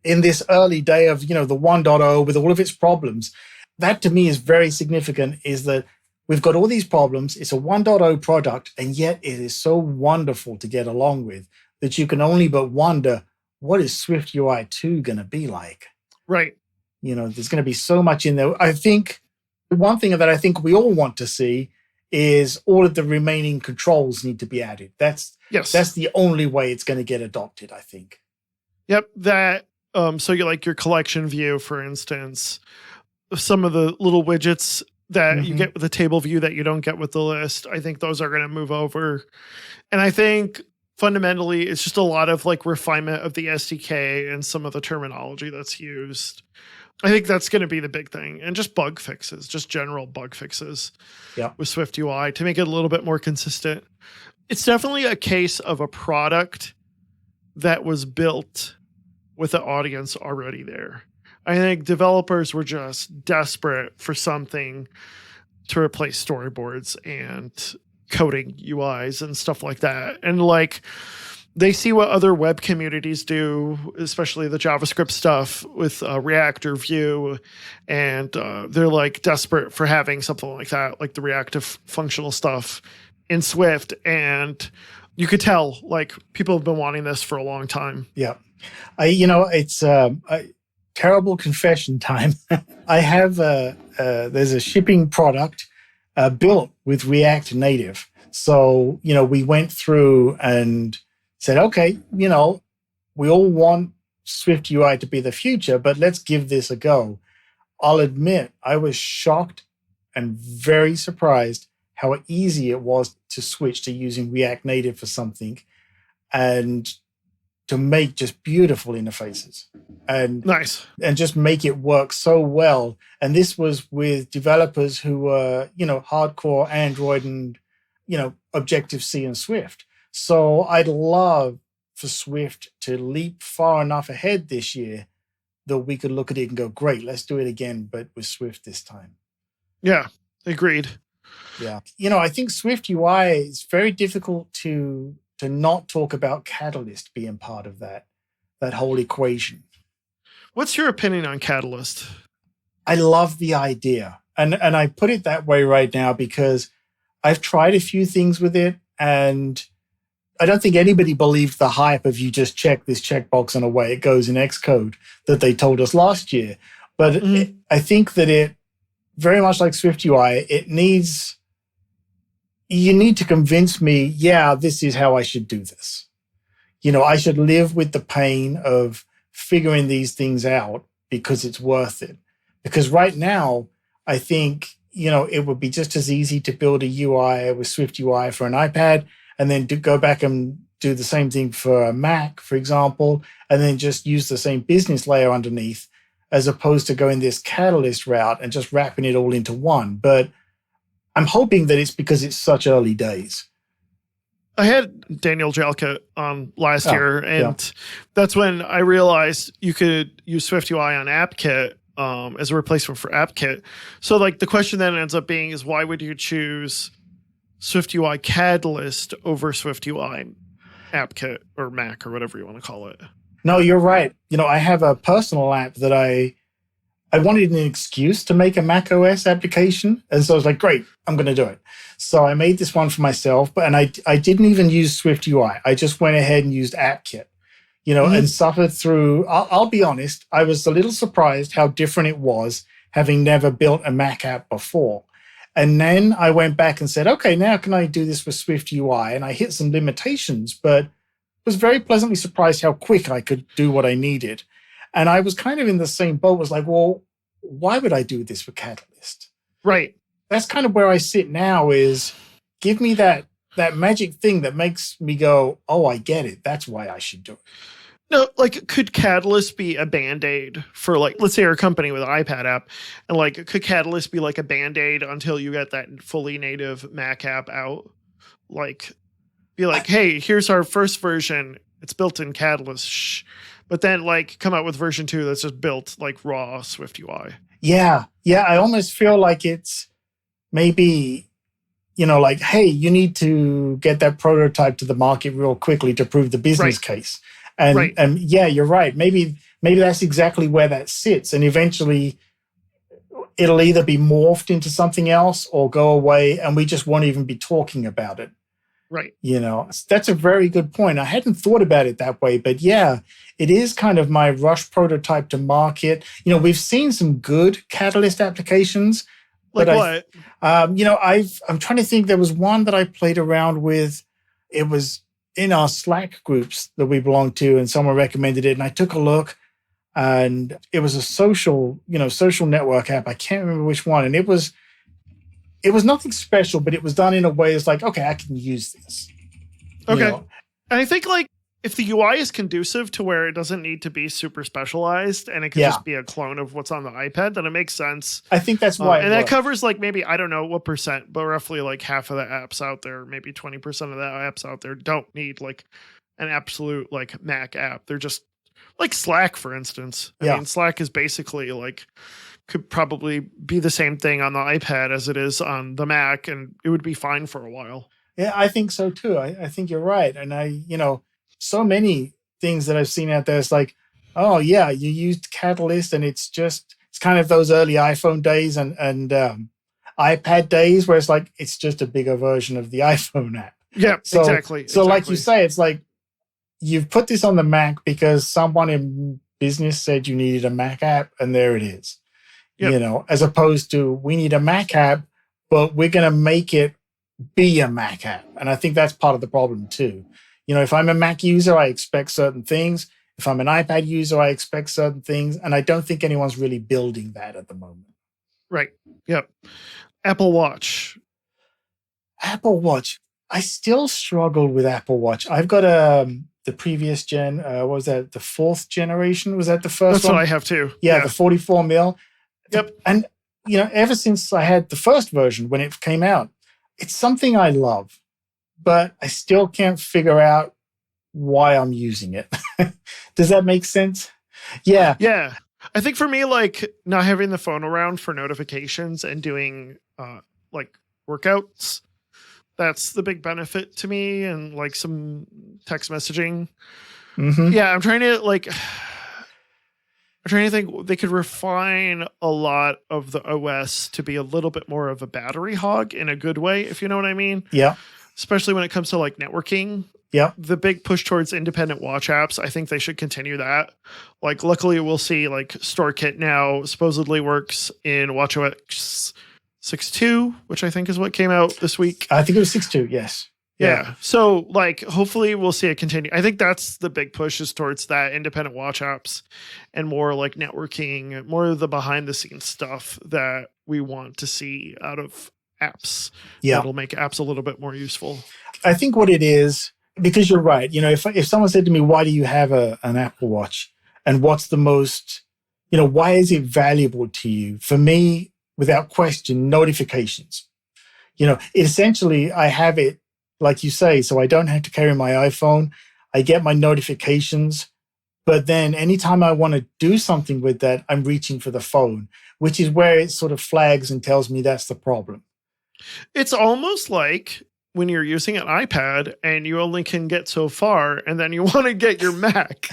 in this early day of, the 1.0 with all of its problems, that to me is very significant, is that we've got all these problems. It's a 1.0 product, and yet it is so wonderful to get along with that you can only but wonder, what is SwiftUI 2 going to be like? Right. There's going to be so much in there. I think one thing that I think we all want to see is all of the remaining controls need to be added. That's the only way it's going to get adopted, I think. Yep. That, so you like your collection view, for instance, some of the little widgets that you get with the table view that you don't get with the list. I think those are going to move over. And I think fundamentally it's just a lot of like refinement of the SDK and some of the terminology that's used. I think that's going to be the big thing. And just bug fixes, just general bug fixes with SwiftUI to make it a little bit more consistent. It's definitely a case of a product that was built with an audience already there. I think developers were just desperate for something to replace storyboards and coding UIs and stuff like that. And like, they see what other web communities do, especially the JavaScript stuff with React or Vue. And they're like desperate for having something like that, like the reactive functional stuff in Swift. And you could tell like people have been wanting this for a long time. Yeah. It's terrible confession time. I have there's a shipping product built with React Native. So, we went through and said, okay, we all want SwiftUI to be the future, but let's give this a go. I'll admit, I was shocked and very surprised how easy it was to switch to using React Native for something and to make just beautiful interfaces and Nice. just make it work so well. And this was with developers who were, hardcore Android and, Objective-C and Swift. So I'd love for Swift to leap far enough ahead this year that we could look at it and go, great, let's do it again, but with Swift this time. Yeah, agreed. Yeah. I think Swift UI is very difficult to not talk about Catalyst being part of that whole equation. What's your opinion on Catalyst? I love the idea. And I put it that way right now because I've tried a few things with it, and I don't think anybody believed the hype of you just check this checkbox and away it goes in Xcode that they told us last year. But I think that it, very much like Swift UI, you need to convince me, yeah, this is how I should do this. I should live with the pain of figuring these things out because it's worth it. Because right now, I think, it would be just as easy to build a UI with Swift UI for an iPad and then to go back and do the same thing for a Mac, for example, and then just use the same business layer underneath, as opposed to going this Catalyst route and just wrapping it all into one. But I'm hoping that it's because it's such early days. I had Daniel Jalka on last year, and that's when I realized you could use SwiftUI on AppKit as a replacement for AppKit. So like the question then ends up being is why would you choose SwiftUI Catalyst over SwiftUI AppKit or Mac or whatever you want to call it? No, you're right. I have a personal app that I wanted an excuse to make a Mac OS application. And so I was like, great, I'm going to do it. So I made this one for myself, and I didn't even use Swift UI. I just went ahead and used AppKit, and suffered through. I'll be honest, I was a little surprised how different it was, having never built a Mac app before. And then I went back and said, okay, now can I do this with Swift UI? And I hit some limitations, but was very pleasantly surprised how quick I could do what I needed. And I was kind of in the same boat, was like, well, why would I do this with Catalyst? Right. That's kind of where I sit now, is give me that magic thing that makes me go, oh, I get it. That's why I should do it. No, like, could Catalyst be a Band-Aid for, like, let's say you're a company with an iPad app, and, like, could Catalyst be, like, a Band-Aid until you get that fully native Mac app out? Like, be like, hey, here's our first version. It's built in Catalyst. Shh. But then, like, come out with version 2 that's just built, like, raw Swift UI. Yeah. I almost feel like it's maybe, like, hey, you need to get that prototype to the market real quickly to prove the business case. And yeah, you're right. Maybe that's exactly where that sits. And eventually it'll either be morphed into something else or go away, and we just won't even be talking about it. Right. That's a very good point. I hadn't thought about it that way, but yeah, it is kind of my rush prototype to market. We've seen some good Catalyst applications. Like what? I'm trying to think. There was one that I played around with. It was in our Slack groups that we belong to, and someone recommended it, and I took a look, and it was a social network app. I can't remember which one, and it was nothing special, but it was done in a way that's like, okay, I can use this. Okay. And I think, like, if the UI is conducive to where it doesn't need to be super specialized and it can just be a clone of what's on the iPad, then it makes sense. I think that's why. And that covers, like, maybe, I don't know what percent, but roughly like half of the apps out there, maybe 20% of the apps out there don't need, like, an absolute, like, Mac app. They're just like Slack, for instance. I mean, Slack is basically, like, could probably be the same thing on the iPad as it is on the Mac, and it would be fine for a while. Yeah, I think so too. I think you're right. And so many things that I've seen out there, it's like, oh yeah, you used Catalyst, and it's kind of those early iPhone days and iPad days where it's like, it's just a bigger version of the iPhone app. Yeah, exactly. So like you say, it's like, you've put this on the Mac because someone in business said you needed a Mac app, and there it is. Yep. As opposed to, we need a Mac app, but we're going to make it be a Mac app. And I think that's part of the problem too. If I'm a Mac user, I expect certain things. If I'm an iPad user, I expect certain things. And I don't think anyone's really building that at the moment. Right. Yep. Apple Watch. Apple Watch. I still struggle with Apple Watch. I've got the previous gen. What was that? The fourth generation? Was that the first That's one? what I have too. Yeah, the 44 mil. Yep. And, ever since I had the first version when it came out, it's something I love, but I still can't figure out why I'm using it. Does that make sense? Yeah. Yeah. I think for me, like not having the phone around for notifications and doing like workouts, that's the big benefit to me, and like some text messaging. Mm-hmm. Yeah, I'm trying to think they could refine a lot of the OS to be a little bit more of a battery hog in a good way, if you know what I mean. Yeah. Especially when it comes to like networking. Yeah. The big push towards independent watch apps, I think they should continue that. Like, luckily, we'll see like StoreKit now supposedly works in watchOS 6.2, which I think is what came out this week. I think it was 6.2, yes. Yeah. So, like, hopefully we'll see it continue. I think that's the big push is towards that independent watch apps and more like networking, more of the behind the scenes stuff that we want to see out of apps. Yeah. That'll make apps a little bit more useful. I think what it is, because you're right, if someone said to me, why do you have an Apple Watch? And what's the most, why is it valuable to you? For me, without question, notifications. Essentially, I have it, like you say, so I don't have to carry my iPhone. I get my notifications, but then anytime I want to do something with that, I'm reaching for the phone, which is where it sort of flags and tells me that's the problem. It's almost like when you're using an iPad and you only can get so far and then you want to get your Mac.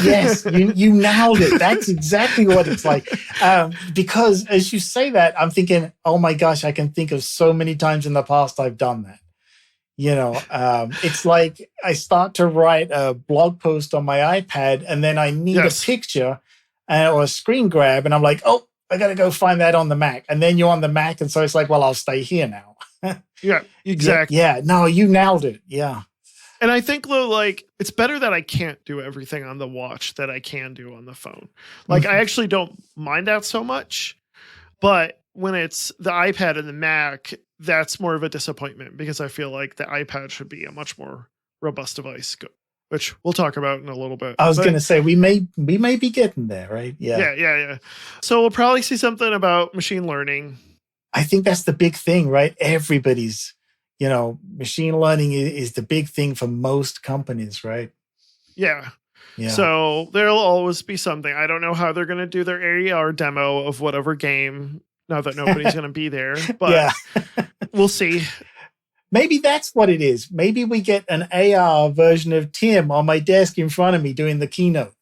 Yes, you nailed it. That's exactly what it's like. Because as you say that, I'm thinking, oh my gosh, I can think of so many times in the past I've done that. It's like I start to write a blog post on my iPad and then I need a picture or a screen grab. And I'm like, oh, I got to go find that on the Mac. And then you're on the Mac. And so it's like, well, I'll stay here now. Yeah, exactly. Yeah, no, you nailed it. Yeah. And I think, though, like, it's better that I can't do everything on the watch that I can do on the phone. Like, I actually don't mind that so much. But when it's the iPad and the Mac, that's more of a disappointment because I feel like the iPad should be a much more robust device, which we'll talk about in a little bit. I was going to say, we may be getting there, right? Yeah. So we'll probably see something about machine learning. I think that's the big thing, right? Everybody's, machine learning is the big thing for most companies, right? Yeah. So there'll always be something. I don't know how they're going to do their AR demo of whatever game now that nobody's going to be there, but we'll see. Maybe that's what it is. Maybe we get an AR version of Tim on my desk in front of me doing the keynote.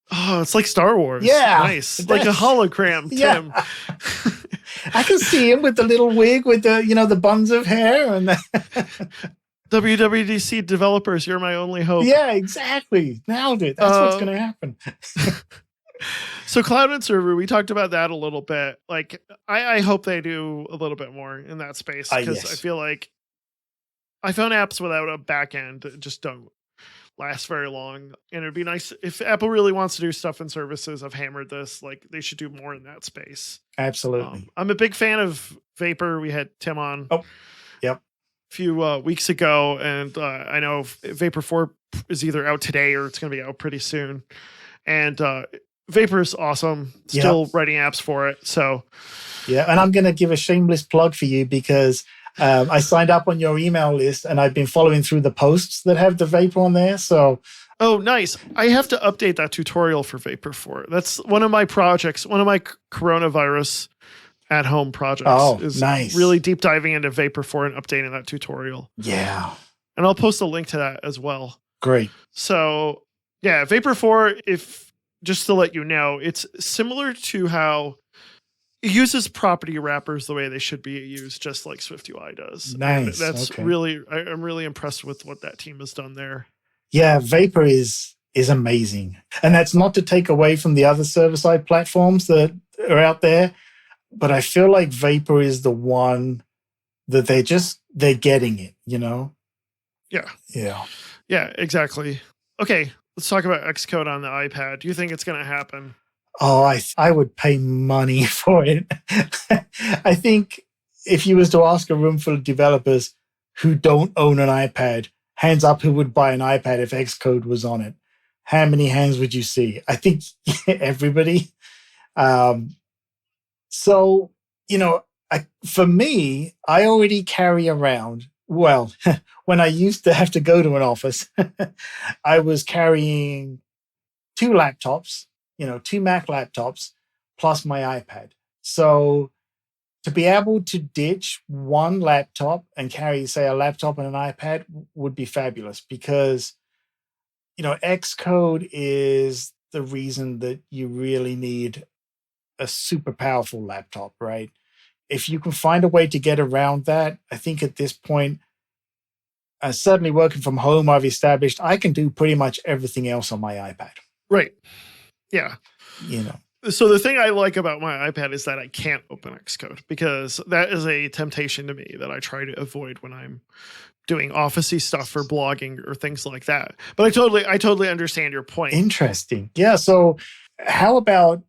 Oh, it's like Star Wars. Yeah. Nice. Like a hologram, Tim. Yeah. I can see him with the little wig with the buns of hair and WWDC developers, you're my only hope. Yeah, exactly. Nailed it. That's what's going to happen. So cloud and server, we talked about that a little bit. Like, I hope they do a little bit more in that space because I feel like iPhone apps without a back end just don't last very long. And it'd be nice if Apple really wants to do stuff in services. I've hammered this. Like, they should do more in that space. Absolutely. I'm a big fan of Vapor. We had Tim on. Oh, yep. A few weeks ago, and I know Vapor 4 is either out today or it's going to be out pretty soon. And Vapor is awesome. Still writing apps for it. So, yeah, and I'm going to give a shameless plug for you because I signed up on your email list and I've been following through the posts that have the Vapor on there. So, oh, nice. I have to update that tutorial for Vapor 4. That's one of my projects. One of my coronavirus at home projects is nice. Really deep diving into Vapor 4 and updating that tutorial. Yeah. And I'll post a link to that as well. Great. So, yeah, Vapor 4, just to let you know, it's similar to how it uses property wrappers the way they should be used, just like SwiftUI does. Nice. And that's really, I'm really impressed with what that team has done there. Yeah, Vapor is amazing. And that's not to take away from the other server-side platforms that are out there, but I feel like Vapor is the one that they're getting it, Yeah. Yeah. Yeah, exactly. Okay, let's talk about Xcode on the iPad. Do you think it's going to happen? Oh, I would pay money for it. I think if you was to ask a room full of developers, who don't own an iPad, hands up who would buy an iPad if Xcode was on it. How many hands would you see? I think everybody. Um, so, for me, I already carry around, well, when I used to have to go to an office, I was carrying two laptops, two Mac laptops, plus my iPad. So to be able to ditch one laptop and carry, say, a laptop and an iPad would be fabulous because, Xcode is the reason that you really need a super powerful laptop, right? If you can find a way to get around that, I think at this point, certainly working from home, I've established I can do pretty much everything else on my iPad. Right. Yeah. You know. So the thing I like about my iPad is that I can't open Xcode because that is a temptation to me that I try to avoid when I'm doing officey stuff or blogging or things like that. But I totally understand your point. Interesting. Yeah. So how about,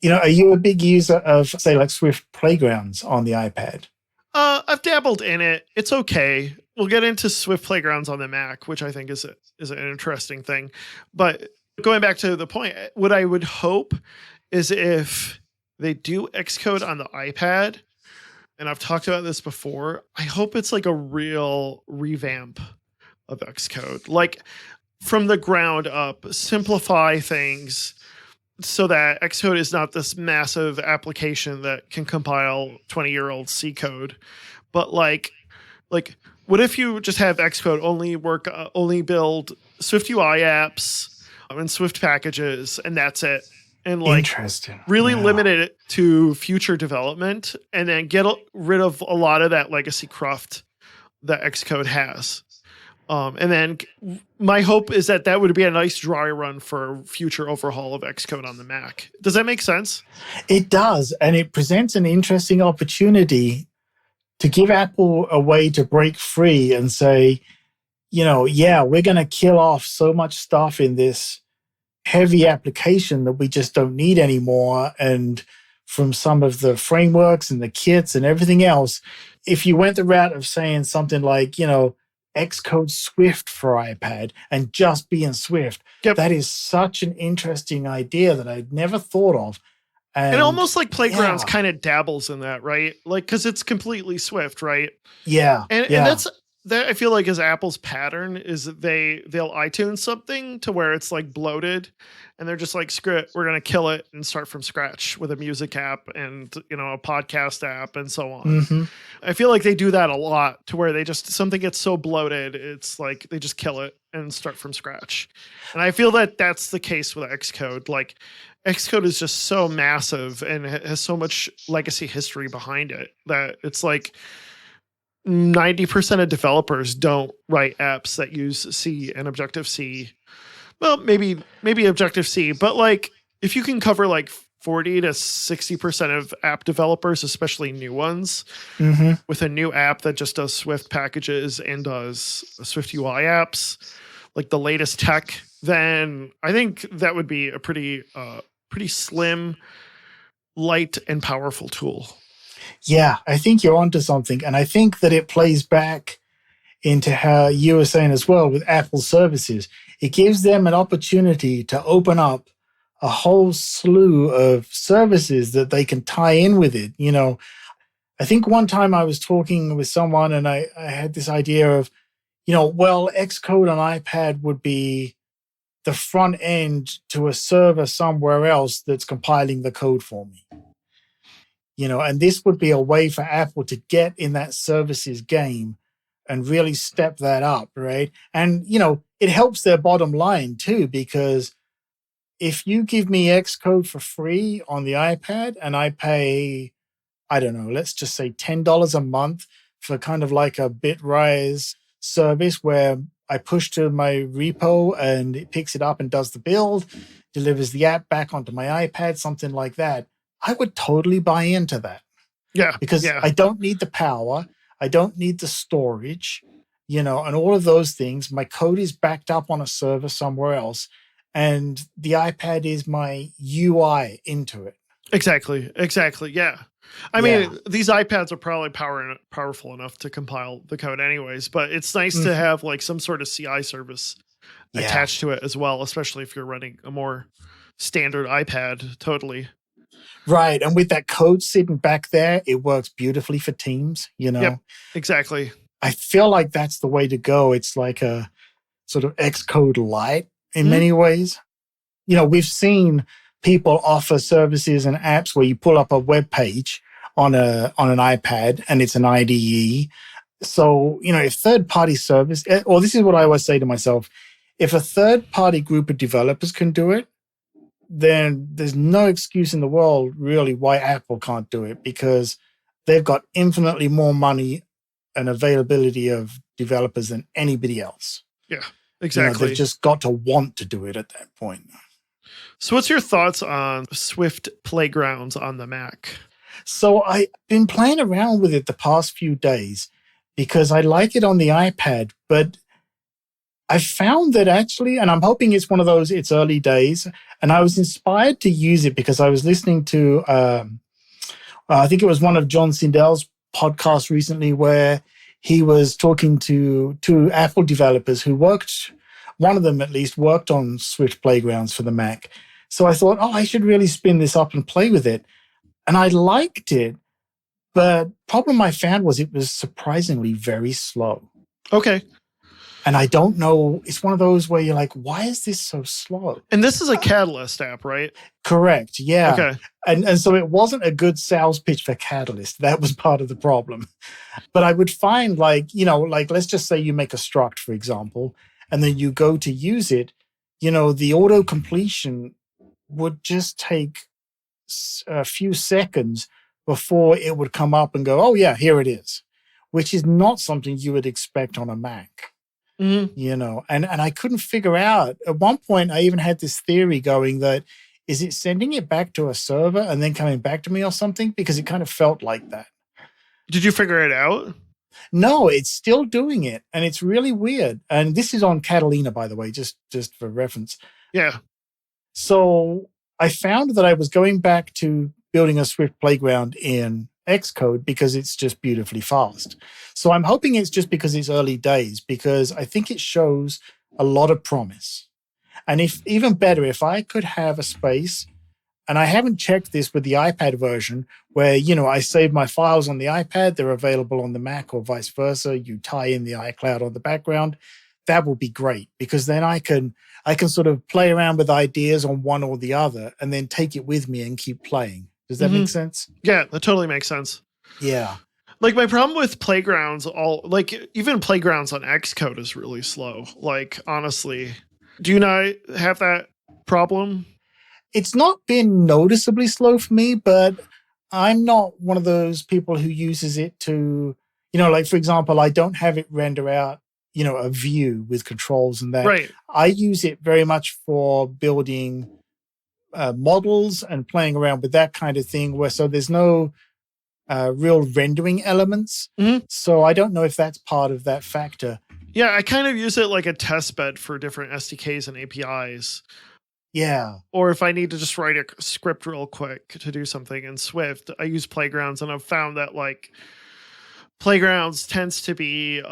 are you a big user of, say, like Swift Playgrounds on the iPad? I've dabbled in it. It's okay. We'll get into Swift Playgrounds on the Mac, which I think is an interesting thing. But going back to the point, what I would hope is if they do Xcode on the iPad, and I've talked about this before, I hope it's like a real revamp of Xcode. Like from the ground up, simplify things so that Xcode is not this massive application that can compile 20-year-old C code. But like what if you just have Xcode only build Swift UI apps and Swift packages, and that's it? And really limit it to future development and then get rid of a lot of that legacy cruft that Xcode has. And then my hope is that would be a nice dry run for future overhaul of Xcode on the Mac. Does that make sense? It does. And it presents an interesting opportunity to give Apple a way to break free and say, we're going to kill off so much stuff in this heavy application that we just don't need anymore. And from some of the frameworks and the kits and everything else, if you went the route of saying something like, Xcode Swift for iPad and just be in Swift, that is such an interesting idea that I'd never thought of. And almost like Playgrounds kind of dabbles in that, right? Like, because it's completely Swift, right? Yeah. And that I feel like is Apple's pattern is that they'll iTunes something to where it's like bloated and they're just like, screw it, we're going to kill it and start from scratch with a music app and, a podcast app and so on. Mm-hmm. I feel like they do that a lot to where something gets so bloated, it's like they just kill it and start from scratch. And I feel that that's the case with Xcode. Like Xcode is just so massive and has so much legacy history behind it that it's like 90% of developers don't write apps that use C and Objective-C. Well, maybe Objective-C, but like if you can cover like 40 to 60% of app developers, especially new ones, with a new app that just does Swift packages and does Swift UI apps, like the latest tech, then I think that would be a pretty slim, light, and powerful tool. Yeah, I think you're onto something. And I think that it plays back into how you were saying as well with Apple services. It gives them an opportunity to open up a whole slew of services that they can tie in with it. I think one time I was talking with someone and I had this idea of, Xcode on iPad would be the front end to a server somewhere else that's compiling the code for me. And this would be a way for Apple to get in that services game and really step that up, right? And, it helps their bottom line too, because if you give me Xcode for free on the iPad and I pay, I don't know, let's just say $10 a month for kind of like a Bitrise service where I push to my repo and it picks it up and does the build, delivers the app back onto my iPad, something like that, I would totally buy into that. Yeah. Because I don't need the power. I don't need the storage, and all of those things. My code is backed up on a server somewhere else. And the iPad is my UI into it. Exactly. Yeah. I Yeah. mean, these iPads are probably powerful enough to compile the code anyways, but it's nice to Mhm. have like some sort of CI service Yeah. attached to it as well, especially if you're running a more standard iPad. Totally. Right. And with that code sitting back there, it works beautifully for Teams, you Yep, know. exactly. I feel like that's the way to go. It's like a sort of Xcode light in Mhm. many ways. You know, we've seen people offer services and apps where you pull up a web page on an iPad and it's an IDE. So, you know, if third-party service, or this is what I always say to myself, if a third-party group of developers can do it, then there's no excuse in the world really why Apple can't do it, because they've got infinitely more money and availability of developers than anybody else. Yeah, You know, they've exactly. just got to want to do it at that point. So, what's your thoughts on Swift Playgrounds on the Mac? So I've been playing around with it the past few days because I like it on the iPad, but I found that actually, and I'm hoping it's one of those, it's early days, and I was inspired to use it because I was listening to, I think it was one of John Sindell's podcasts recently where he was talking to two Apple developers who worked, one of them at least worked on Swift Playgrounds for the Mac. So I thought, oh, I should really spin this up and play with it. And I liked it, but problem I found was it was surprisingly very slow. Okay. And I don't know, it's one of those where you're like, why is this so slow? And this is a Catalyst app, right? Correct. Yeah. Okay. And so it wasn't a good sales pitch for Catalyst. That was part of the problem. But I would find, like, you know, like let's just say you make a struct, for example, and then you go to use it, you know, the auto completion would just take a few seconds before it would come up and go, oh yeah, here it is, which is not something you would expect on a Mac. Mm-hmm. You know, and I couldn't figure out. At one point, I even had this theory going that, is it sending it back to a server and then coming back to me or something? Because it kind of felt like that. Did you figure it out? No, it's still doing it, and it's really weird. And this is on Catalina, by the way, just for reference. Yeah. So I found that I was going back to building a Swift playground in Xcode because it's just beautifully fast. So I'm hoping it's just because it's early days, because I think it shows a lot of promise. And if even better, if I could have a space, and I haven't checked this with the iPad version, where, you know, I save my files on the iPad, they're available on the Mac or vice versa. You tie in the iCloud on the background. That will be great, because then I can sort of play around with ideas on one or the other and then take it with me and keep playing. Does that make sense? Yeah, that totally makes sense. Yeah. Like my problem with Playgrounds, even Playgrounds on Xcode is really slow. Like, honestly, do you not have that problem? It's not been noticeably slow for me, but I'm not one of those people who uses it to, you know, like, for example, I don't have it render out, you know, a view with controls and that. Right. I use it very much for building models and playing around with that kind of thing, where so there's no real rendering elements. Mm-hmm. So I don't know if that's part of that factor. Yeah, I kind of use it like a test bed for different SDKs and APIs. Yeah. Or if I need to just write a script real quick to do something in Swift, I use Playgrounds, and I've found that like Playgrounds tends to be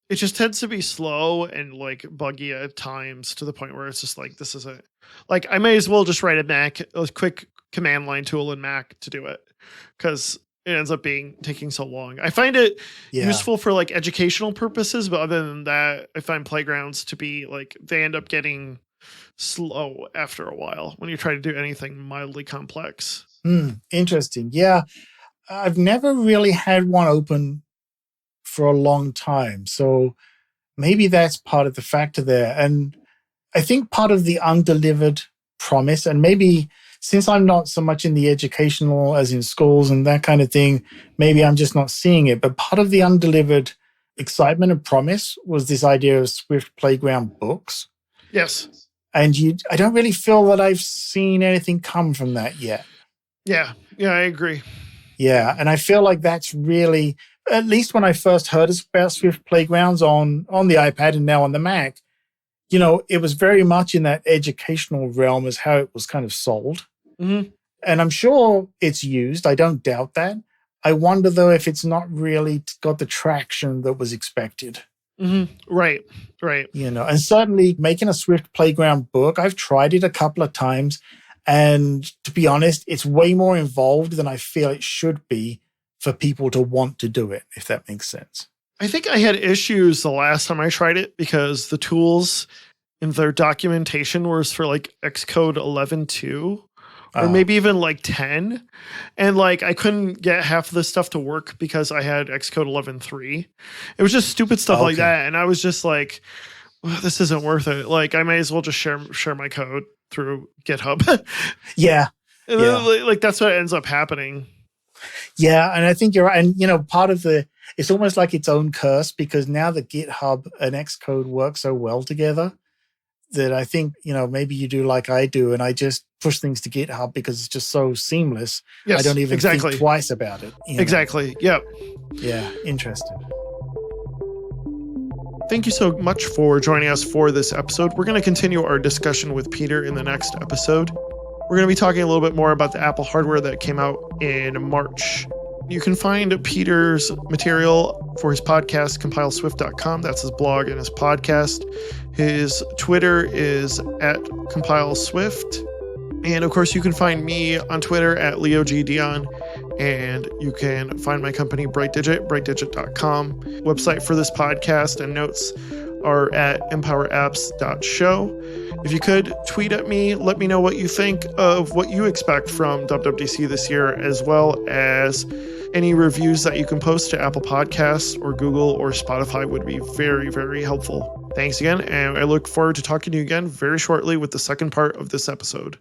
it just tends to be slow and like buggy at times, to the point where it's just like, this isn't, like, I may as well just write a quick command line tool in Mac to do it, because it ends up taking so long. I find it useful for like educational purposes, but other than that, I find Playgrounds to be like, they end up getting slow after a while when you try to do anything mildly complex. Interesting. Yeah. I've never really had one open for a long time. So maybe that's part of the factor there. And I think part of the undelivered promise, and maybe since I'm not so much in the educational as in schools and that kind of thing, maybe I'm just not seeing it. But part of the undelivered excitement and promise was this idea of Swift Playground books. Yes. And I don't really feel that I've seen anything come from that yet. Yeah, I agree. Yeah, and I feel like that's really, at least when I first heard about Swift Playgrounds on the iPad and now on the Mac, you know, it was very much in that educational realm as how it was kind of sold. Mm-hmm. And I'm sure it's used. I don't doubt that. I wonder, though, if it's not really got the traction that was expected. Right. And certainly making a Swift Playground book, I've tried it a couple of times. And to be honest, it's way more involved than I feel it should be for people to want to do it, if that makes sense. I think I had issues the last time I tried it because the tools in their documentation was for like Xcode 11.2 or maybe even like 10. And like I couldn't get half of the stuff to work because I had Xcode 11.3. It was just stupid stuff like that. And I was just like, well, this isn't worth it. Like I might as well just share my code through GitHub. Yeah. And then, like that's what ends up happening. Yeah, and I think you're right. And part of it's almost like its own curse, because now the GitHub and Xcode work so well together that I think, maybe you do like I do, and I just push things to GitHub because it's just so seamless. Yes, I don't even think twice about it. Exactly. Yep. Yeah, interesting. Thank you so much for joining us for this episode. We're going to continue our discussion with Peter in the next episode. We're going to be talking a little bit more about the Apple hardware that came out in March. You can find Peter's material for his podcast, compileswift.com. That's his blog and his podcast. His Twitter is at compileswift. And of course, you can find me on Twitter at LeoGDion. And you can find my company, brightdigit.com. Website for this podcast and notes are at empowerapps.show. If you could tweet at me, let me know what you think of what you expect from WWDC this year, as well as any reviews that you can post to Apple Podcasts or Google or Spotify would be very, very helpful. Thanks again, and I look forward to talking to you again very shortly with the second part of this episode.